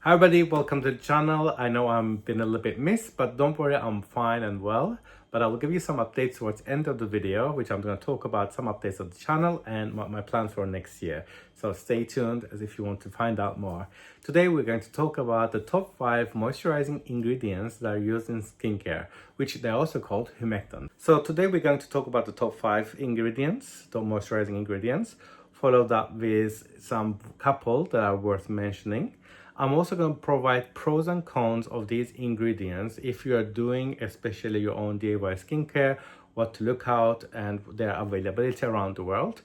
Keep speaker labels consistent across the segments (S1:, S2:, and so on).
S1: Hi everybody, welcome to the channel. I know I'm been a little bit missed, but don't worry, I'm fine and well. But I will give you some updates towards the end of the video, which I'm going to talk about some updates of the channel and what my plans for next year. So stay tuned as if you want to find out more. Today we're going to talk about the top 5 moisturizing ingredients that are used in skincare, which they're also called humectants. So today we're going to talk about the top 5 ingredients, top moisturizing ingredients, followed up with some couple that are worth mentioning. I'm also going to provide pros and cons of these ingredients if you are doing especially your own DIY skincare, what to look out and their availability around the world.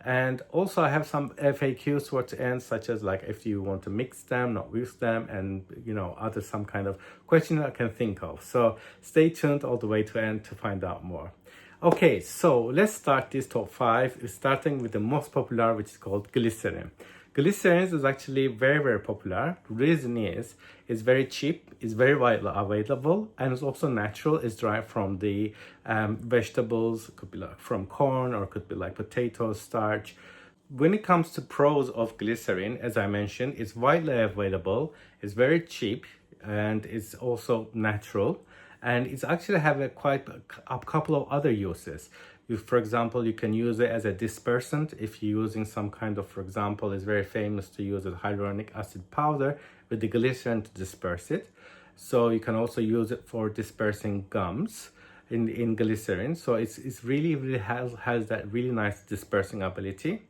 S1: And also I have some FAQs towards the end, such as like if you want to mix them, not mix them, and other some kind of question I can think of. So stay tuned all the way to the end to find out more. Okay, so let's start this top 5, starting with the most popular, which is called glycerin. Glycerin is actually very popular. The reason is it's very cheap, it's very widely available, and it's also natural. It's derived from the vegetables. It could be like from corn, or it could be like potatoes, starch. When it comes to pros of glycerin, as I mentioned, it's widely available, it's very cheap, and it's also natural. And it's actually have a couple of other uses. For example, you can use it as a dispersant if you're using some kind of, for example, it's very famous to use a hyaluronic acid powder with the glycerin to disperse it. So you can also use it for dispersing gums in glycerin. So it's really has that really nice dispersing ability.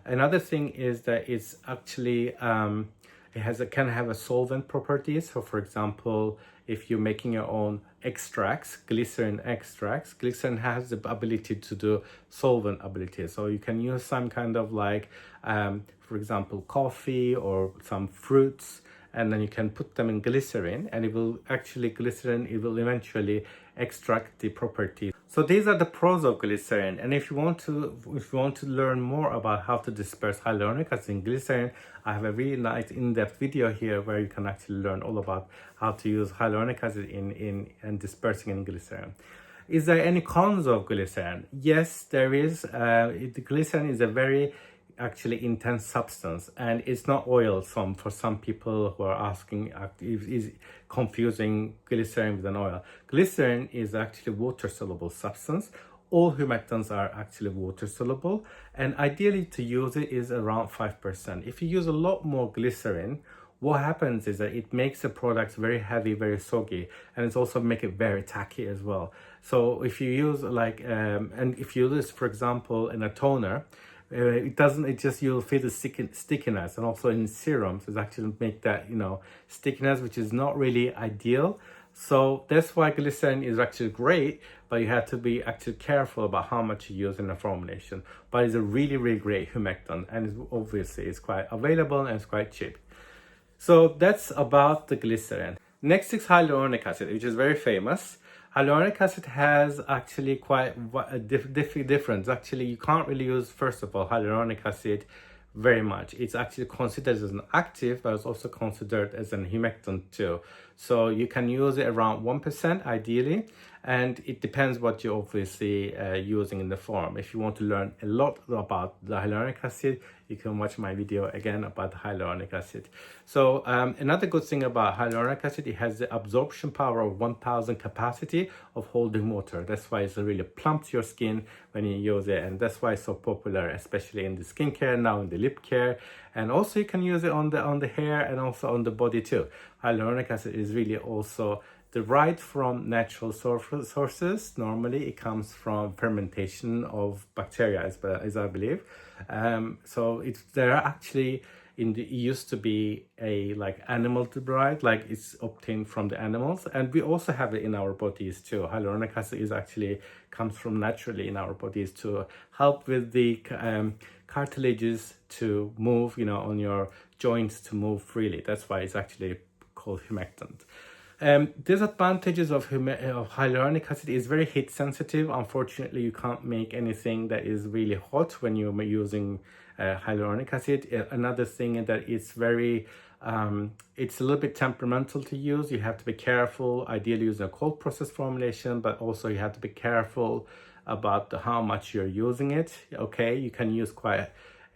S1: Another thing is that it's actually can have a solvent properties. So for example, if you're making your own extracts, glycerin has the ability to do solvent ability. So you can use some kind of like, for example, coffee or some fruits, and then you can put them in glycerin, and it will eventually extract the properties. So these are the pros of glycerin. And if you want to learn more about how to disperse hyaluronic acid in glycerin, I have a really nice in-depth video here where you can actually learn all about how to use hyaluronic acid in dispersing in glycerin. Is there any cons of glycerin? Yes, there is. The glycerin is a very actually intense substance, and it's not oil. For some people who are asking, is confusing glycerin with an oil. Glycerin is actually water soluble substance. All humectants are actually water soluble, and ideally to use it is around 5%. If you use a lot more glycerin, what happens is that it makes the products very heavy, very soggy, and it's also make it very tacky as well. So if you use and if you use, for example, in a toner, you'll feel the stickiness, and also in serums it actually make that stickiness, which is not really ideal. So that's why glycerin is actually great, but you have to be actually careful about how much you use in a formulation. But it's a really great humectant, and obviously it's quite available and it's quite cheap. So that's about the glycerin. Next is hyaluronic acid, which is very famous. Hyaluronic acid has actually quite a difference. Actually, you can't really use, first of all, hyaluronic acid very much. It's actually considered as an active, but it's also considered as an humectant too. So you can use it around 1% ideally, and it depends what you're obviously using in the form. If you want to learn a lot about the hyaluronic acid, you can watch my video again about the hyaluronic acid. So another good thing about hyaluronic acid, it has the absorption power of 1000 capacity of holding water. That's why it's really plumps your skin when you use it, and that's why it's so popular, especially in the skincare, now in the lip care, and also you can use it on the hair and also on the body too. Hyaluronic acid is really also derived from natural sources. Normally it comes from fermentation of bacteria, as I believe. So there are actually it used to be a animal derived, like it's obtained from the animals, and we also have it in our bodies too. Hyaluronic acid is actually comes from naturally in our bodies to help with the cartilages to move, on your joints to move freely. That's why it's actually called humectant. Disadvantages of hyaluronic acid is very heat sensitive. Unfortunately, you can't make anything that is really hot when you're using hyaluronic acid. Another thing that it's very it's a little bit temperamental to use. You have to be careful, ideally using a cold process formulation, but also you have to be careful about how much you're using it. Okay, you can use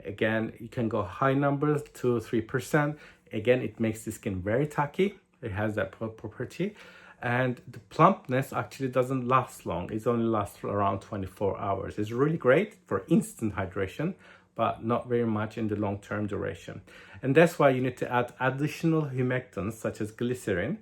S1: you can go high numbers, 2-3%. Again, it makes the skin very tacky. It has that property. And the plumpness actually doesn't last long. It only lasts for around 24 hours. It's really great for instant hydration, but not very much in the long-term duration. And that's why you need to add additional humectants such as glycerin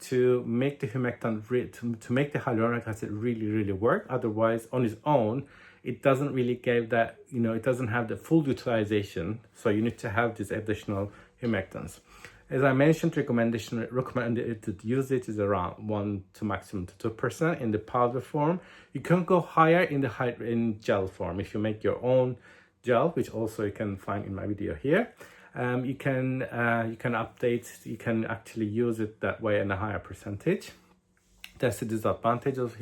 S1: to make the humectant, to make the hyaluronic acid really work. Otherwise, on its own, it doesn't really give that, it doesn't have the full utilization. So you need to have these additional humectants. As I mentioned, recommended usage is around 1 to maximum to 2% in the powder form. You can go higher in gel form. If you make your own gel, which also you can find in my video here, you can actually use it that way in a higher percentage. That's the disadvantage of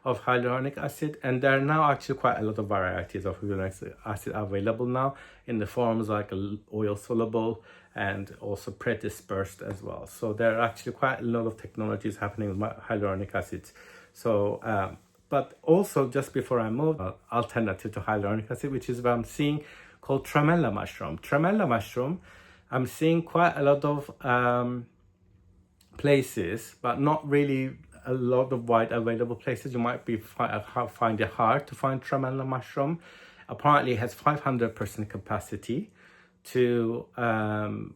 S1: hyaluronic acid, and there are now actually quite a lot of varieties of hyaluronic acid available now in the forms like oil soluble and also pre-dispersed as well. So there are actually quite a lot of technologies happening with hyaluronic acid. So but also, just before I move, alternative to hyaluronic acid, which is what I'm seeing, called tremella mushroom. Tremella mushroom, I'm seeing quite a lot of places, but not really a lot of wide available places. You might find it hard to find tremella mushroom. Apparently it has 500% capacity to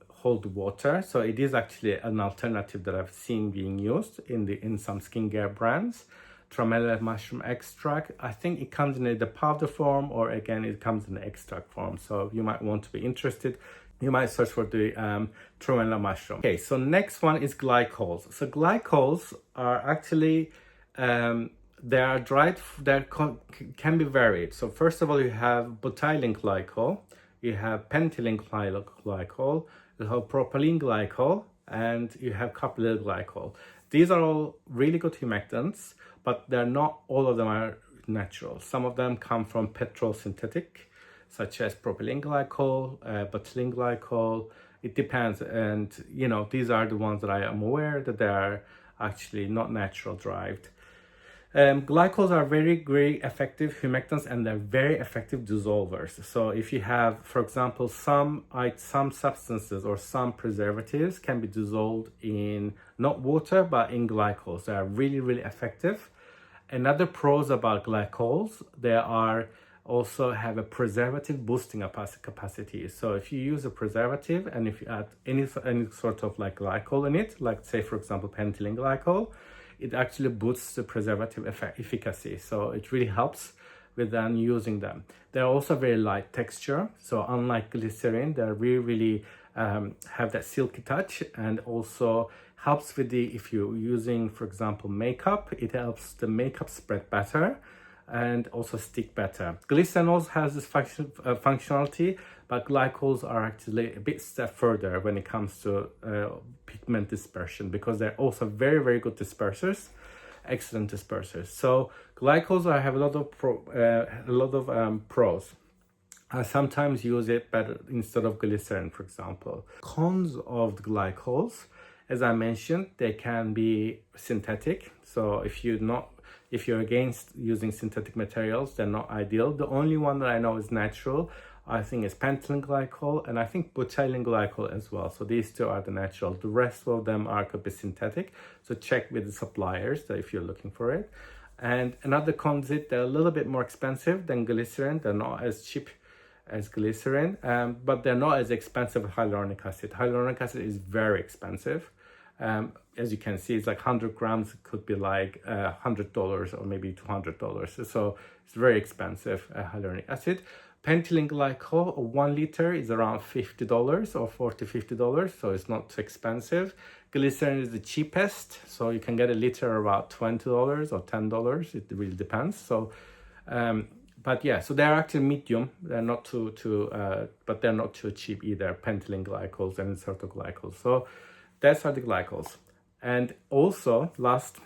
S1: hold water. So it is actually an alternative that I've seen being used in some skincare brands. Tremella mushroom extract, I think it comes in the powder form, or again it comes in the extract form. So you might want to be interested, you might search for the tremella mushroom. Okay, so next one is glycols. So glycols are actually they are dried, they can be varied. So first of all, you have butylene glycol, you have pentylene glycol, you have propylene glycol, and you have caprylyl glycol. These are all really good humectants, but they're not all of them are natural. Some of them come from petrosynthetic, such as propylene glycol, butylene glycol. It depends, and these are the ones that I am aware that they are actually not natural derived. Glycols are very effective humectants, and they're very effective dissolvers. So if you have, for example, some substances or some preservatives can be dissolved in not water but in glycols. They are really effective. Another pros about glycols, they are also have a preservative boosting capacity. So if you use a preservative and if you add any sort of like glycol in it, like say for example pentylene glycol, it actually boosts the preservative efficacy. So it really helps with them using them. They're also very light texture. So unlike glycerin, they really have that silky touch, and also helps with if you're using, for example, makeup, it helps the makeup spread better and also stick better. Glycerin also has this functionality, but glycols are actually a bit step further when it comes to pigment dispersion, because they're also very good dispersers, excellent dispersers. So glycols have a lot of pros. I sometimes use it better instead of glycerin, for example. Cons of the glycols, as I mentioned, they can be synthetic. So if you're against using synthetic materials, they're not ideal. The only one that I know is natural, I think, is pentylene glycol, and I think butylene glycol as well. So these two are the natural. The rest of them could be synthetic. So check with the suppliers if you're looking for it. And another con is they're a little bit more expensive than glycerin. They're not as cheap as glycerin, but they're not as expensive as hyaluronic acid. Hyaluronic acid is very expensive. As you can see, it's like 100 grams could be like $100 or maybe $200. So it's very expensive, hyaluronic acid. Pentylene glycol, 1 liter is around $50 or $40-50, so it's not too expensive. Glycerin is the cheapest, so you can get a liter about $20 or $10. It really depends. So, but yeah, so they're actually medium. They're not but they're not too cheap either. Pentylene glycols and inserted glycols. So that's are the glycols. And also, last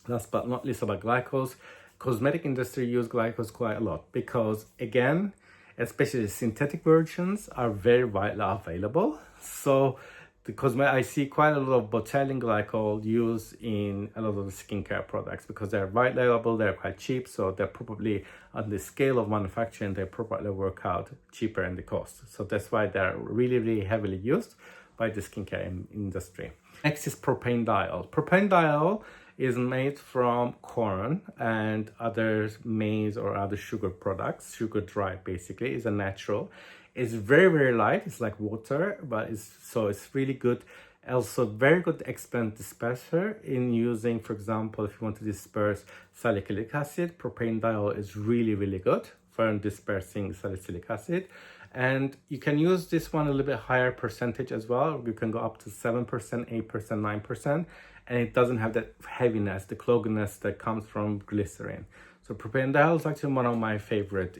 S1: but not least about glycols, cosmetic industry use glycols quite a lot because, again, especially synthetic versions are very widely available. So I see quite a lot of botylene glycol used in a lot of the skincare products because they're widely available, they're quite cheap, so they're probably on the scale of manufacturing, they probably work out cheaper in the cost. So that's why they're really heavily used. by the skincare industry. Next is propanediol. Propanediol is made from corn and other maize or other sugar products, sugar dry basically. Is a natural. It's very, very light. It's like water, but it's really good. Also very good expensive disperser in using, for example, if you want to disperse salicylic acid, propanediol is really, really good for dispersing salicylic acid. And you can use this one a little bit higher percentage as well. You can go up to 7%, 8%, 9%, and it doesn't have that heaviness, the cloggedness that comes from glycerine. So propanediol is actually one of my favorite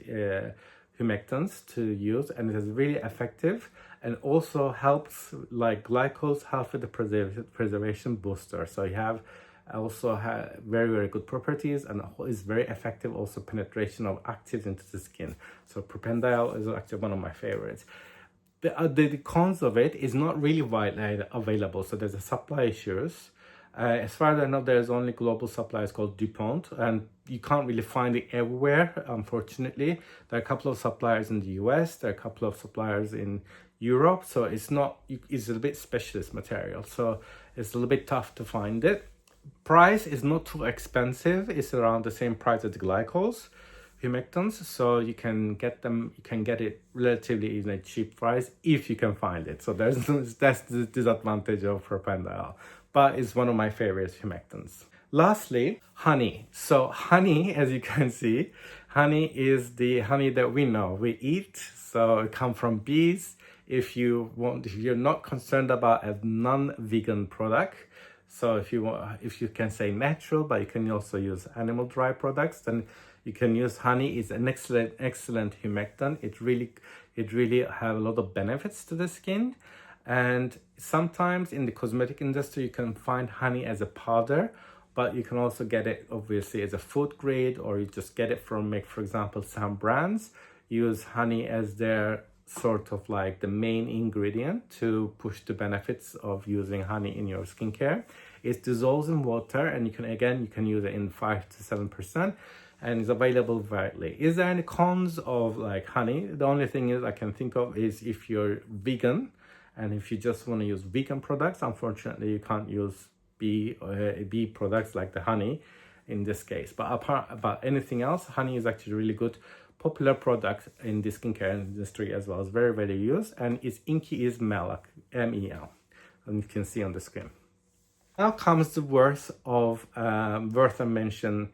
S1: humectants to use, and it is really effective and also helps, like glycos help with the preservation booster. So you have very, very good properties and is very effective also penetration of actives into the skin. So propanediol is actually one of my favorites. The cons of it is not really widely available, so there's a supply issues. As far as I know, there's only global suppliers called DuPont, and you can't really find it everywhere, unfortunately. There are a couple of suppliers in the US, there are a couple of suppliers in Europe, so it's a bit specialist material, so it's a little bit tough to find it. Price is not too expensive. It's around the same price as the Glycols humectants, so you can get it relatively in a cheap price if you can find it. So that's the disadvantage of propanediol, but it's one of my favorite humectants. Lastly, honey. So honey, as you can see, honey is the honey that we know we eat, so it comes from bees. If you're not concerned about a non-vegan product, so if you can say natural, but you can also use animal dry products, then you can use honey. It's an excellent humectant. It really have a lot of benefits to the skin. And sometimes in the cosmetic industry, you can find honey as a powder, but you can also get it obviously as a food grade, or you just get it from, for example, some brands use honey as their sort of like the main ingredient to push the benefits of using honey in your skincare. It dissolves in water, and you can use it in 5 to 7%, and it's available widely. Is there any cons of like honey? The only thing is I can think of is if you're vegan, and if you just want to use vegan products, unfortunately you can't use bee products like the honey in this case. But about anything else, honey is actually really good popular product in the skincare industry as well. It's very, very used, and its inky is mel, M-E-L, and you can see on the screen. Now comes the worth a mention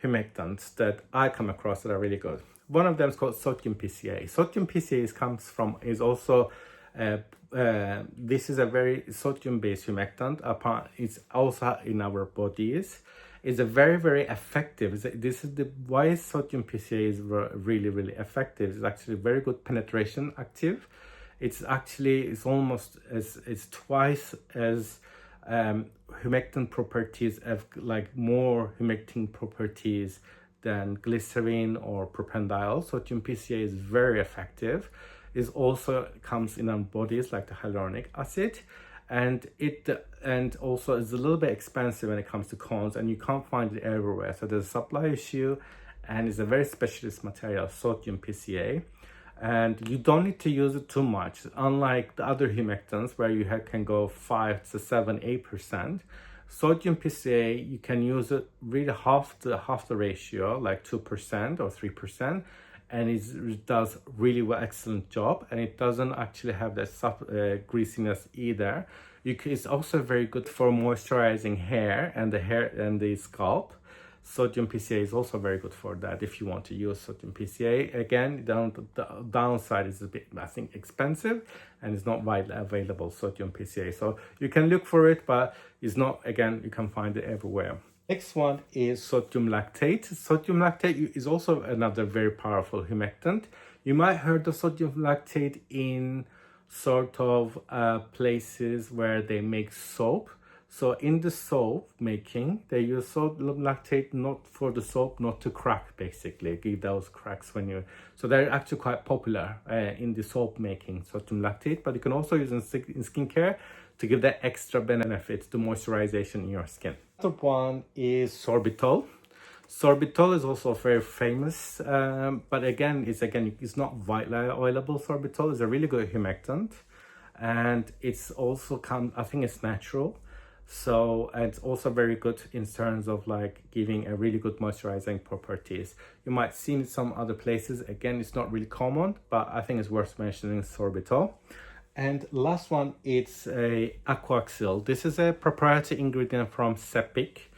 S1: humectants that I come across that are really good. One of them is called sodium PCA. Sodium PCA this is a very sodium-based humectant. It's also in our bodies. It's a very, very effective. Why sodium PCA is really, really effective. It's actually very good penetration active. It's twice as humectant properties, like more humectant properties than glycerine or propanediol. Sodium PCA is very effective. It also comes in our bodies like the hyaluronic acid, and also it's a little bit expensive when it comes to cones, and you can't find it everywhere. So there's a supply issue, and it's a very specialist material, sodium PCA, and you don't need to use it too much. Unlike the other humectants where you can go 5 to 7, 8%, sodium PCA you can use it really half the ratio, like 2% or 3%. And it does really well, excellent job, and it doesn't actually have that greasiness either. It's also very good for moisturizing hair and the scalp. Sodium PCA is also very good for that if you want to use sodium PCA. Again, the downside is a bit, I think, expensive, and it's not widely available, sodium PCA. So you can look for it, but it's not, again, you can find it everywhere. Next one is sodium lactate. Sodium lactate is also another very powerful humectant. You might heard of sodium lactate in sort of places where they make soap. So in the soap making, they use sodium lactate not for the soap, not to crack, basically, give those cracks when you. So they're actually quite popular in the soap making, sodium lactate, but you can also use in skincare to give that extra benefits to moisturization in your skin. The other one is sorbitol. Sorbitol is also very famous, but again, it's not widely available. Sorbitol is a really good humectant. and it's also I think it's natural. So it's also very good in terms of like giving a really good moisturizing properties. You might see it some other places. Again, it's not really common, but I think it's worth mentioning sorbitol. And last one, it's a aquaxyl. This is a proprietary ingredient from Sepik.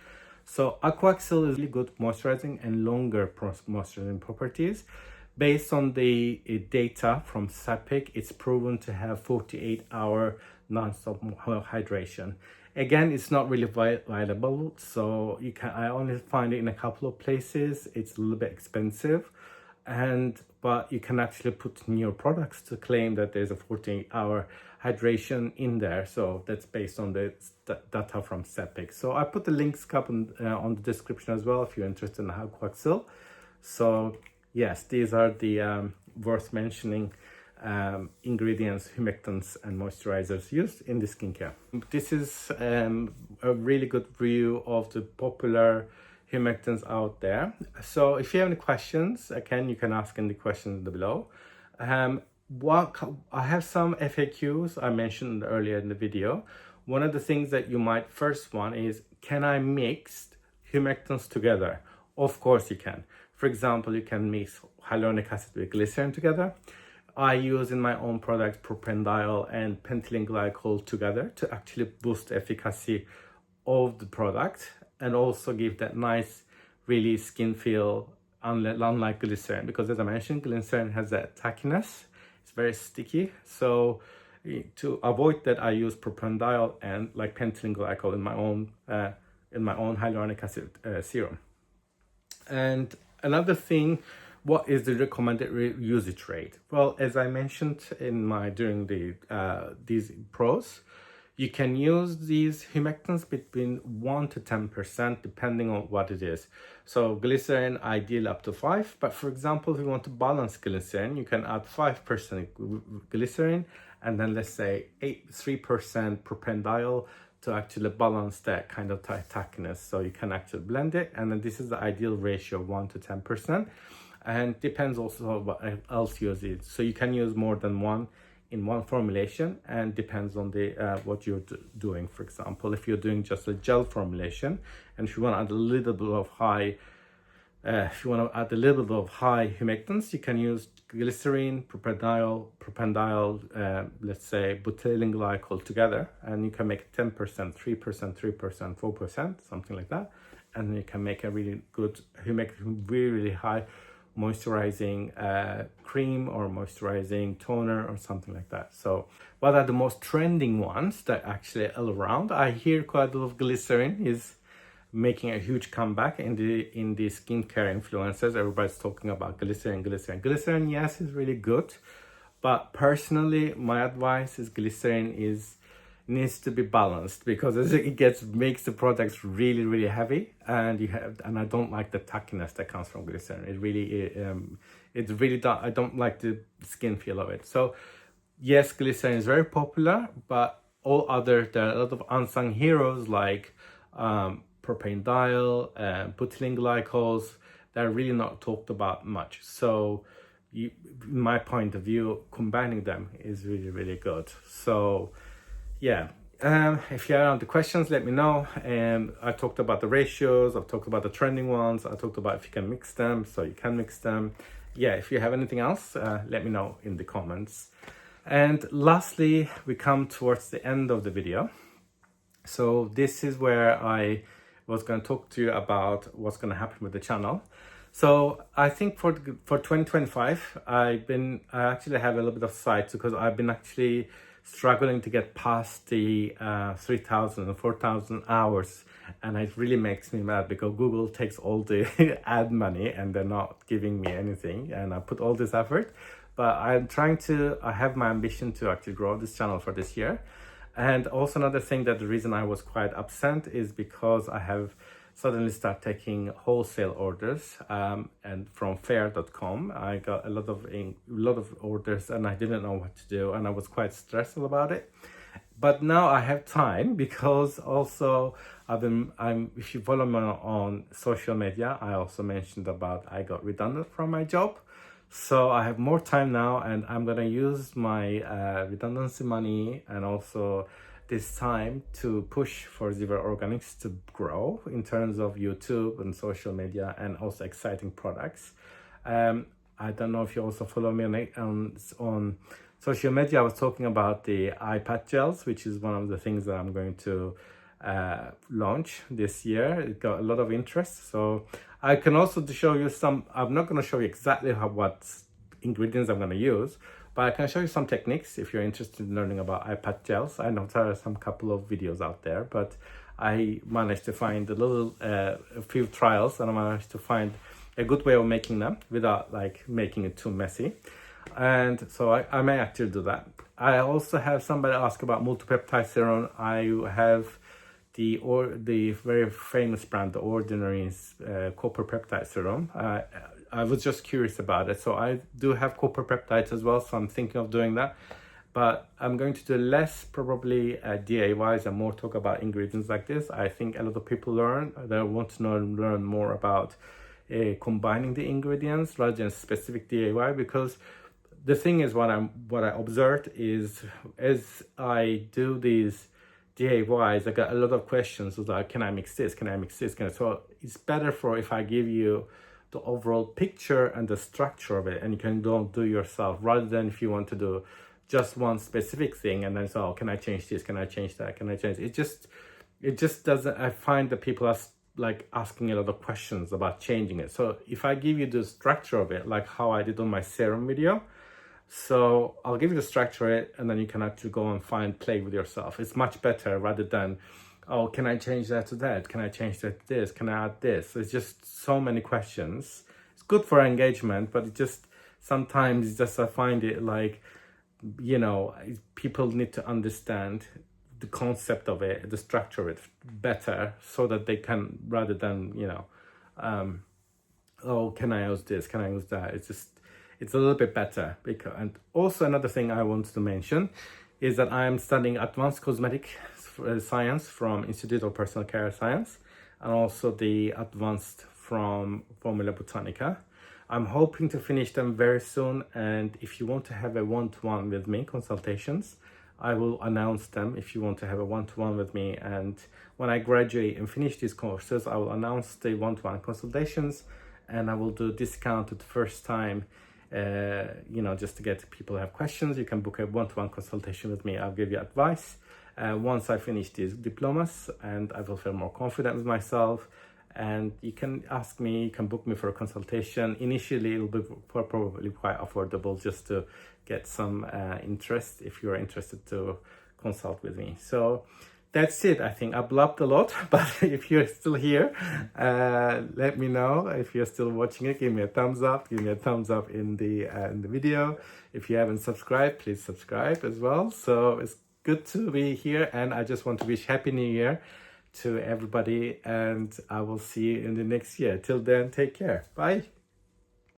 S1: So aquaxyl is really good moisturizing and longer moisturizing properties. Based on the data from Sepik, it's proven to have 48-hour non-stop hydration. Again, it's not really available, so I only find it in a couple of places. It's a little bit expensive, but you can actually put in your products to claim that there's a 48-hour hydration in there. So that's based on the data from Sepik. So I put the links up on the description as well if you're interested in aquaxyl. So yes, these are the worth mentioning ingredients, humectants and moisturizers used in the skincare. This is a really good view of the popular humectants out there. So if you have any questions, again, you can ask in the questions below. I have some FAQs I mentioned earlier in the video. One of the things that you might first want is, can I mix humectants together? Of course you can. For example, you can mix hyaluronic acid with glycerin together. I use in my own products Propanediol and pentylene glycol together to actually boost the efficacy of the product and also give that nice, really skin feel, unlike glycerin. Because as I mentioned, glycerin has that tackiness. It's very sticky. So to avoid that, I use Propanediol and like pentylene glycol in my own hyaluronic acid serum. And another thing, what is the recommended usage rate? Well, as I mentioned during these pros, you can use these humectants between 1 to 10% depending on what it is. So glycerin, ideal up to 5, but for example, if you want to balance glycerin, you can add 5% glycerin and then let's say 3% Propanediol to actually balance that kind of tackiness. So you can actually blend it, and then this is the ideal ratio of 1 to 10%. And depends also on what else you use. So you can use more than one in one formulation, and depends on the what you're doing. For example, if you're doing just a gel formulation, and if you want to add a little bit of high humectants, you can use glycerine, Propanediol, let's say butylene glycol together, and you can make 10%, 3%, 3%, 4%, something like that, and you can make a really good humectant, really high moisturizing cream or moisturizing toner or something like that. So what are the most trending ones that actually all around? I hear quite a lot of glycerin is making a huge comeback in the skincare influencers. Everybody's talking about glycerin. Glycerin, yes, is really good, but personally my advice is glycerin needs to be balanced, because as it makes the products really heavy, and I don't like the tackiness that comes from glycerin. I don't like the skin feel of it. So yes, glycerin is very popular, but there are a lot of unsung heroes like Propanediol and butylene glycols that are really not talked about much. So in my point of view, combining them is really good. So yeah, if you have other questions, let me know. I talked about the ratios, I've talked about the trending ones, I talked about if you can mix them, so you can mix them. Yeah, if you have anything else, let me know in the comments. And lastly, we come towards the end of the video. So this is where I was going to talk to you about what's going to happen with the channel. So I think for 2025, I actually have a little bit of sight, because I've been actually struggling to get past the 3,000 or 4,000 hours, and it really makes me mad, because Google takes all the ad money and they're not giving me anything, and I put all this effort, but I have my ambition to actually grow this channel for this year. And also another thing, that the reason I was quite upset is because I have suddenly start taking wholesale orders, and from fair.com I got a lot of orders, and I didn't know what to do, and I was quite stressful about it. But now I have time, because also if you follow me on social media, I also mentioned about I got redundant from my job. So I have more time now, and I'm gonna use my redundancy money and also this time to push for Zero Organics to grow in terms of YouTube and social media and also exciting products. I don't know if you also follow me on social media. I was talking about the iPad gels, which is one of the things that I'm going to launch this year. It got a lot of interest, so I can also show you some. I'm not going to show you exactly what ingredients I'm going to use, but I can show you some techniques if you're interested in learning about iPad gels. I know there are some couple of videos out there, but I managed to find a few trials, and I managed to find a good way of making them without like making it too messy. And so I may actually do that. I also have somebody ask about multipeptide serum. I have the very famous brand, The Ordinary's copper peptide serum. I was just curious about it. So I do have copper peptides as well, so I'm thinking of doing that. But I'm going to do less probably DIYs and more talk about ingredients like this. I think a lot of people want to learn more about combining the ingredients rather than specific DIY, because the thing is, what I observed is as I do these DIYs, I got a lot of questions like, can I mix this? Can I mix this? So it's better if I give you the overall picture and the structure of it, and you can do yourself, rather than if you want to do just one specific thing and then say, oh, can I change this? Can I change that? Can I change it? It just doesn't. I find that people are like asking a lot of questions about changing it. So if I give you the structure of it, like how I did on my serum video, so I'll give you the structure of it, and then you can actually go and play with yourself. It's much better rather than, oh, can I change that to that? Can I change that to this? Can I add this? It's just so many questions. It's good for engagement, but it just sometimes I find it like, people need to understand the concept of it, the structure of it better, so that they can, rather than, oh, can I use this? Can I use that? It's a little bit better. And also another thing I want to mention is that I am studying advanced cosmetic science from Institute of Personal Care Science, and also the advanced from Formula Botanica. I'm hoping to finish them very soon, and if you want to have a one-to-one with me, consultations, I will announce them if you want to have a one-to-one with me. And when I graduate and finish these courses, I will announce the one-to-one consultations, and I will do discounted first time, just to get people who have questions. You can book a one-to-one consultation with me. I'll give you advice once I finish these diplomas, and I will feel more confident with myself. And you can ask me, you can book me for a consultation. Initially, it'll be probably quite affordable, just to get some interest if you're interested to consult with me. So that's it. I think I blabbed a lot, but if you're still here, let me know. If you're still watching it, give me a thumbs up. Give me a thumbs up in the video. If you haven't subscribed, please subscribe as well. So it's good to be here, and I just want to wish Happy New Year to everybody, and I will see you in the next year. Till then, take care. Bye.